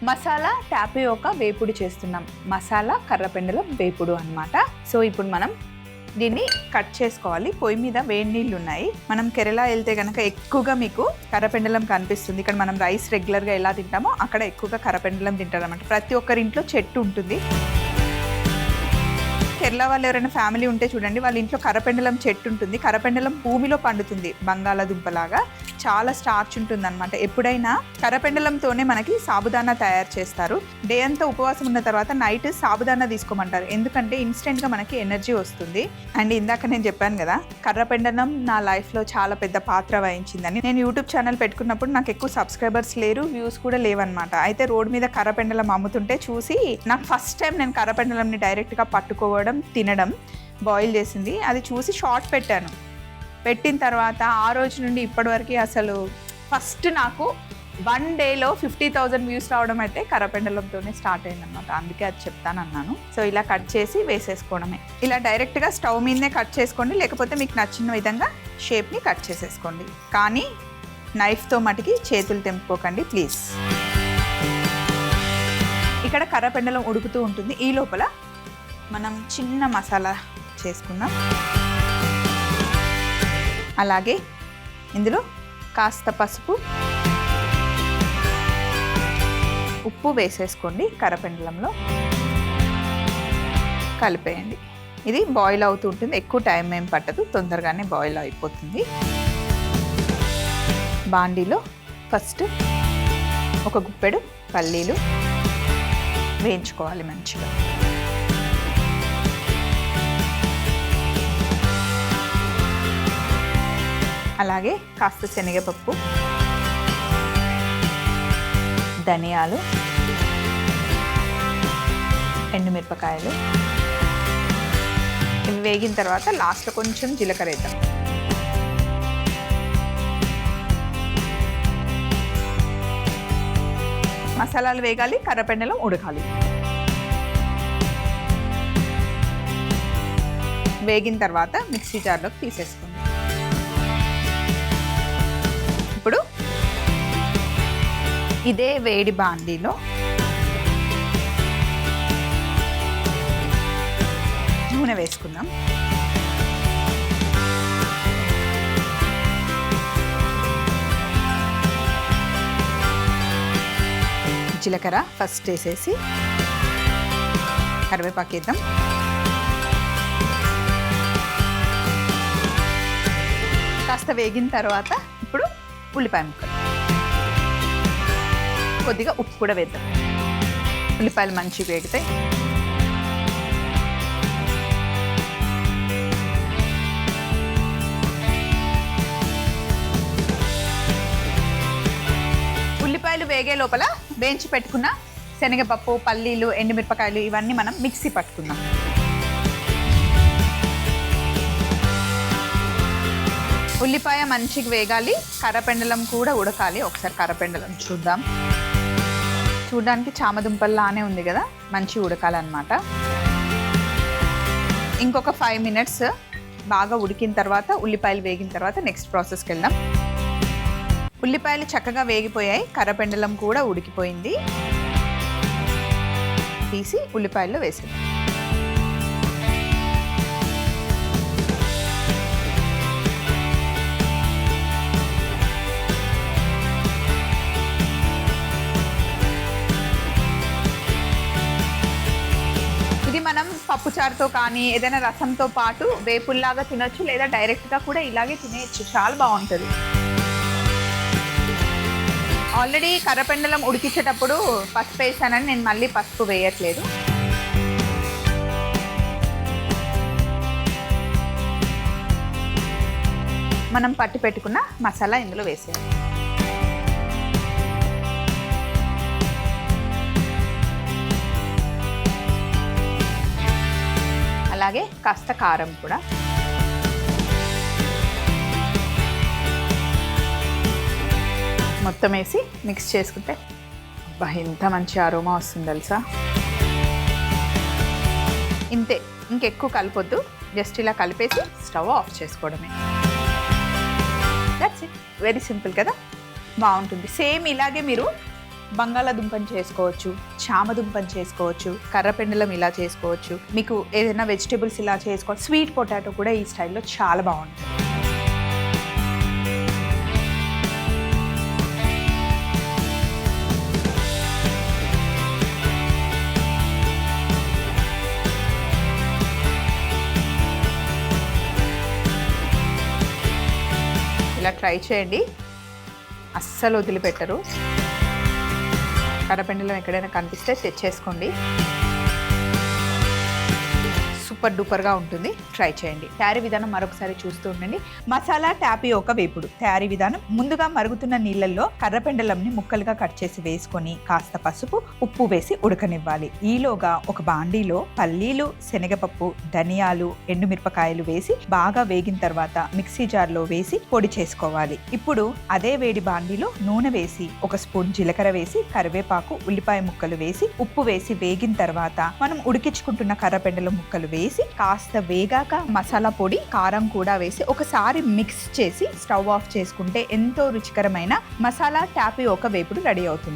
Masala tapioca వేపుడు చేస్తున్నాం. మసాలా కర్రపెండలం వేపుడు అన్నమాట. సో ఇప్పుడు మనం దీన్ని కట్ చేసుకోవాలి. పొయ్యి మీద వేడి నీళ్ళు ఉన్నాయి. మనం కేరళ వెళ్తే కనుక ఎక్కువగా మీకు కర్రపెండలం కనిపిస్తుంది. ఇక్కడ మనం రైస్ రెగ్యులర్గా ఎలా తింటామో అక్కడ ఎక్కువగా కర్రపెండలం తింటారు అన్నమాట. ప్రతి ఒక్కరి ఇంట్లో చెట్టు ఉంటుంది. కేరళ వాళ్ళు ఎవరైనా ఫ్యామిలీ ఉంటే చూడండి, వాళ్ళ ఇంట్లో కర్రపెండలం చెట్టు ఉంటుంది. కర్రపెండలం భూమిలో పండుతుంది, బంగాళాదుంపలాగా. చాలా స్టార్చ్ ఉంటుంది అనమాట. ఎప్పుడైనా కర్రపెండలంతోనే మనకి సాబుదానా తయారు చేస్తారు. డే అంతా ఉపవాసం ఉన్న తర్వాత నైట్ సాబుదానా తీసుకోమంటారు. ఎందుకంటే ఇన్స్టెంట్గా మనకి ఎనర్జీ వస్తుంది. అండ్ ఇందాక నేను చెప్పాను కదా, కర్రపెండలం నా లైఫ్లో చాలా పెద్ద పాత్ర వహించిందని. నేను యూట్యూబ్ ఛానల్ పెట్టుకున్నప్పుడు నాకు ఎక్కువ సబ్స్క్రైబర్స్ లేరు, వ్యూస్ కూడా లేవన్నమాట. అయితే రోడ్ మీద కర్రపెండలం అమ్ముతుంటే చూసి నాకు ఫస్ట్ టైం నేను కర్రపెండలంని డైరెక్ట్గా పట్టుకోవడం, తినడం, బాయిల్ చేసింది అది చూసి షార్ట్ పెట్టాను. పెట్టిన తర్వాత ఆ రోజు నుండి ఇప్పటివరకు అసలు ఫస్ట్ నాకు 1 డేలో 50,000 వ్యూస్ రావడం అయితే కర్రపెండలంతోనే స్టార్ట్ అయిందనమాట. అందుకే అది చెప్తానన్నాను. సో ఇలా కట్ చేసి వేసేసుకోవడమే. ఇలా డైరెక్ట్గా స్టవ్ మీదనే కట్ చేసుకోండి, లేకపోతే మీకు నచ్చిన విధంగా షేప్ని కట్ చేసేసుకోండి. కానీ నైఫ్తో మటుకి చేతులు తెంపుకోకండి ప్లీజ్. ఇక్కడ కర్రపెండలం ఉడుకుతూ ఉంటుంది. ఈ లోపల మనం చిన్న మసాలా చేసుకుందాం. అలాగే ఇందులో కాస్త పసుపు, ఉప్పు వేసేసుకోండి. కర్రపెండలంలో కలిపేయండి. ఇది బాయిల్ అవుతూ ఉంటుంది. ఎక్కువ టైం ఏం పట్టదు, తొందరగానే బాయిల్ అయిపోతుంది. బాండీలో ఫస్ట్ ఒక గుప్పెడు పల్లీలు వేయించుకోవాలి మంచిగా. అలాగే కాస్త శనగపప్పు, ధనియాలు, ఎండుమిరపకాయలు. ఇవి వేగిన తర్వాత లాస్ట్లో కొంచెం జీలకర్ర వేద్దాం. మసాలాలు వేగాలి, కర్రపెండలం ఉడకాలి. వేగిన తర్వాత మిక్సీ జార్లోకి తీసేసుకోండి. ఇప్పుడు ఇదే వేడి బాండీలో నూనె వేసుకుందాం. జీలకర్ర ఫస్ట్ వేసేసి కరివేపాకు వేద్దాం. కాస్త వేగిన తర్వాత ఇప్పుడు ఉల్లిపాయ ముక్కలు, కొద్దిగా ఉప్పు కూడా వేద్దాం. ఉల్లిపాయలు మంచిగా వేగితాయి. ఉల్లిపాయలు వేగే లోపల వేయించి పెట్టుకున్న శనగపప్పు, పల్లీలు, ఎండుమిరపకాయలు ఇవన్నీ మనం మిక్సీ పట్టుకుందాం. ఉల్లిపాయ మంచిగా వేగాలి, కర్రపెండలం కూడా ఉడకాలి. ఒకసారి కర్రపెండలం చూద్దాం. చూడడానికి చామదుంపల్లానే ఉంది కదా, మంచిగా ఉడకాలన్నమాట. ఇంకొక 5 మినిట్స్ బాగా ఉడికిన తర్వాత, ఉల్లిపాయలు వేగిన తర్వాత నెక్స్ట్ ప్రాసెస్కి వెళ్దాం. ఉల్లిపాయలు చక్కగా వేగిపోయాయి, కర్రపెండలం కూడా ఉడికిపోయింది. తీసి ఉల్లిపాయల్లో వేసేద్దాం. ఇది మనం పప్పుచారుతో కానీ ఏదైనా రసంతో పాటు వేపుల్లాగా తినొచ్చు, లేదా డైరెక్ట్గా కూడా ఇలాగే తినేయచ్చు. చాలా బాగుంటుంది. ఆల్రెడీ కర్రపెండలం ఉడికించేటప్పుడు పసుపు వేసానని నేను మళ్ళీ పసుపు వేయట్లేదు. మనం పట్టి పెట్టుకున్న మసాలా ఇందులో వేసేయాలి. అలాగే కాస్త కారం కూడా. మొత్తం వేసి మిక్స్ చేసుకుంటే అబ్బా ఎంత మంచి అరోమా వస్తుంది తెలుసా. ఇంతే, ఇంకెక్కువ కలపొద్దు. జస్ట్ ఇలా కలిపేసి స్టవ్ ఆఫ్ చేసుకోవడమే. That's it. వెరీ సింపుల్ కదా, బాగుంటుంది. సేమ్ ఇలాగే మీరు బంగాళాదుంపని చేసుకోవచ్చు, చామదుంపని చేసుకోవచ్చు, కర్రపెండలం ఇలా చేసుకోవచ్చు. మీకు ఏదైనా వెజిటేబుల్స్ ఇలా చేసుకోవచ్చు. స్వీట్ పొటాటో కూడా ఈ స్టైల్లో చాలా బాగుంటుంది. ఇలా ట్రై చేయండి, అస్సలు వదిలిపెట్టరు. కర్రపెండలం ఎక్కడైనా కనిపిస్తే తెచ్చేసుకోండి, సూపర్ డూపర్గా ఉంటుంది. ట్రై చేయండి. తయారీ విధానం మరొకసారి చూస్తూ ఉండండి. మసాలా టాపియోకా వేపుడు తయారీ విధానం: ముందుగా మరుగుతున్న నీళ్ళల్లో కర్రపెండలంని ముక్కలుగా కట్ చేసి వేసుకొని కాస్త పసుపు, ఉప్పు వేసి ఉడకనివ్వాలి. ఈలోగా ఒక బాండీలో పల్లీలు, శనగపప్పు, ధనియాలు, ఎండుమిరపకాయలు వేసి బాగా వేగిన తర్వాత మిక్సీ జార్లో వేసి పొడి చేసుకోవాలి. ఇప్పుడు అదే వేడి బాండీలో నూనె వేసి 1 స్పూన్ జీలకర్ర వేసి కరివేపాకు, ఉల్లిపాయ ముక్కలు వేసి ఉప్పు వేసి వేగిన తర్వాత మనం ఉడికించుకుంటున్న కర్రపెండలం ముక్కలు వేసి కాస్త వేగాక మసాలా పొడి, కారం కూడా వేసి ఒకసారి మిక్స్ చేసి స్టవ్ ఆఫ్ చేసుకుంటే ఎంతో రుచికరమైన మసాలా టాపియోకా వేపుడు రెడీ అవుతుంది.